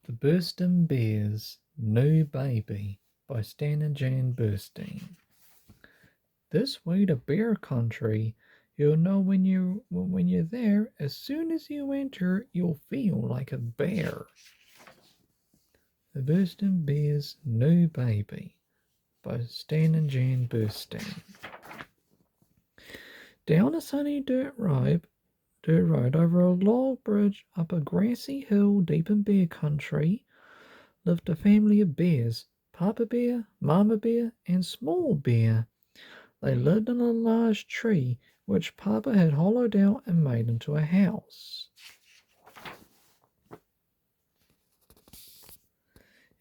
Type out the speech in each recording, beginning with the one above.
The Berenstain Bear's New Baby by Stan and Jan Berenstain. This way to bear country, you'll know when you're there. As soon as you enter, you'll feel like a bear. The Berenstain Bear's New Baby by Stan and Jan Berenstain. Down a sunny dirt road over a log bridge up a grassy hill deep in bear country lived a family of bears, Papa Bear, Mama Bear, and Small Bear. They lived in a large tree which Papa had hollowed out and made into a house.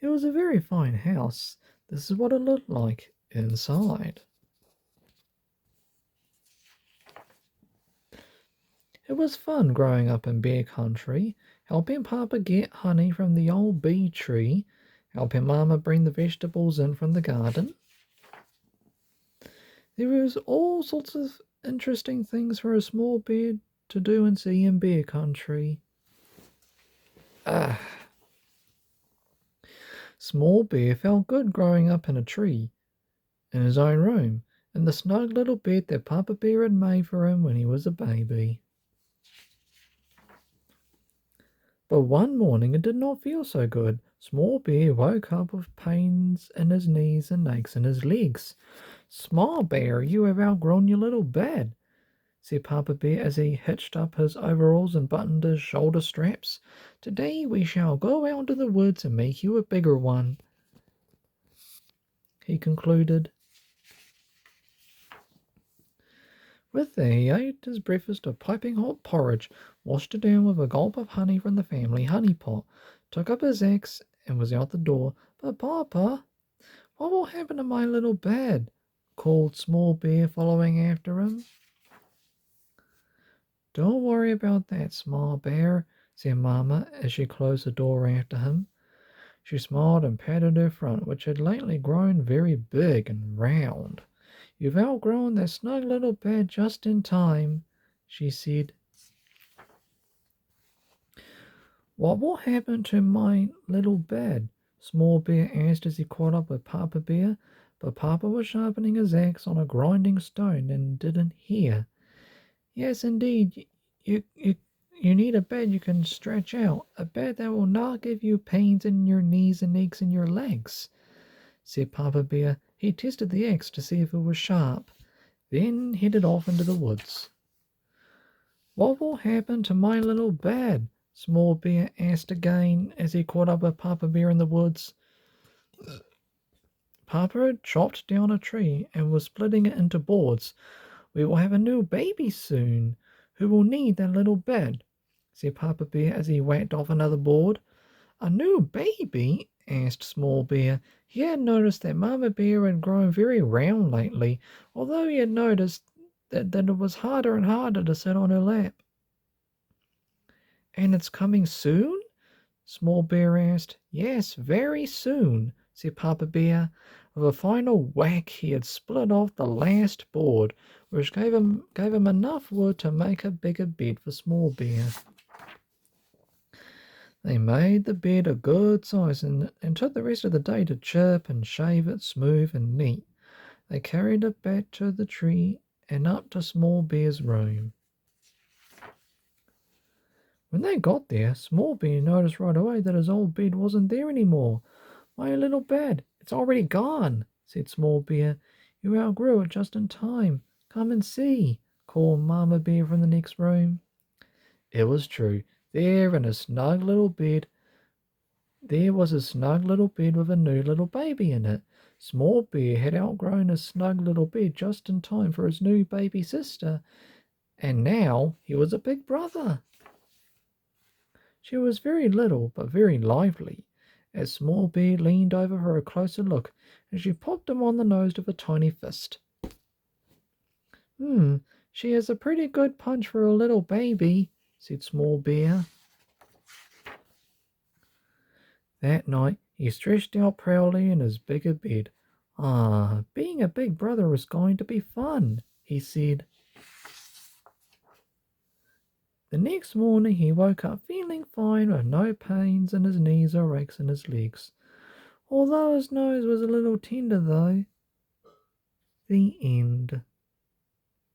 It was a very fine house. This is what it looked like inside. It was fun growing up in bear country, helping Papa get honey from the old bee tree, helping Mama bring the vegetables in from the garden. There was all sorts of interesting things for a small bear to do and see in bear country. Small Bear felt good growing up in a tree, in his own room, in the snug little bed that Papa Bear had made for him when he was a baby. But one morning it did not feel so good. Small Bear woke up with pains in his knees and aches in his legs. Small Bear, you have outgrown your little bed, said Papa Bear as he hitched up his overalls and buttoned his shoulder straps. Today we shall go out into the woods and make you a bigger one, he concluded. With that, he ate his breakfast of piping hot porridge, washed it down with a gulp of honey from the family honey pot, took up his axe, and was out the door. But Papa, what will happen to my little bed? Called Small Bear, following after him. Don't worry about that, Small Bear, said Mamma as she closed the door after him. She smiled and patted her front, which had lately grown very big and round. You've outgrown that snug little bed just in time, she said. What will happen to my little bed? Small Bear asked as he caught up with Papa Bear, but Papa was sharpening his axe on a grinding stone and didn't hear. Yes, indeed, you need a bed you can stretch out, a bed that will not give you pains in your knees and aches in your legs, said Papa Bear. He tested the axe to see if it was sharp, then headed off into the woods. What will happen to my little bed? Small Bear asked again as he caught up with Papa Bear in the woods. Papa had chopped down a tree and was splitting it into boards. We will have a new baby soon, who will need that little bed, said Papa Bear as he whacked off another board. A new baby? Asked Small Bear. He had noticed that Mama Bear had grown very round lately, although he had noticed that it was harder and harder to sit on her lap. And it's coming soon? Small Bear asked. Yes, very soon, said Papa Bear. With a final whack he had split off the last board, which gave him enough wood to make a bigger bed for Small Bear. They made the bed a good size and took the rest of the day to chip and shave it smooth and neat. They carried it back to the tree and up to Small Bear's room. When they got there, Small Bear noticed right away that his old bed wasn't there anymore. My little bed, it's already gone, said Small Bear. You outgrew it just in time. Come and see, called Mama Bear from the next room. It was true. There was a snug little bed with a new little baby in it. Small Bear had outgrown his snug little bed just in time for his new baby sister, and now he was a big brother. She was very little but very lively, as Small Bear leaned over for a closer look, and she popped him on the nose with a tiny fist. She has a pretty good punch for a little baby, said Small Bear. That night he stretched out proudly in his bigger bed. Being a big brother is going to be fun, he said. The next morning he woke up feeling fine with no pains in his knees or aches in his legs. Although his nose was a little tender though. The end.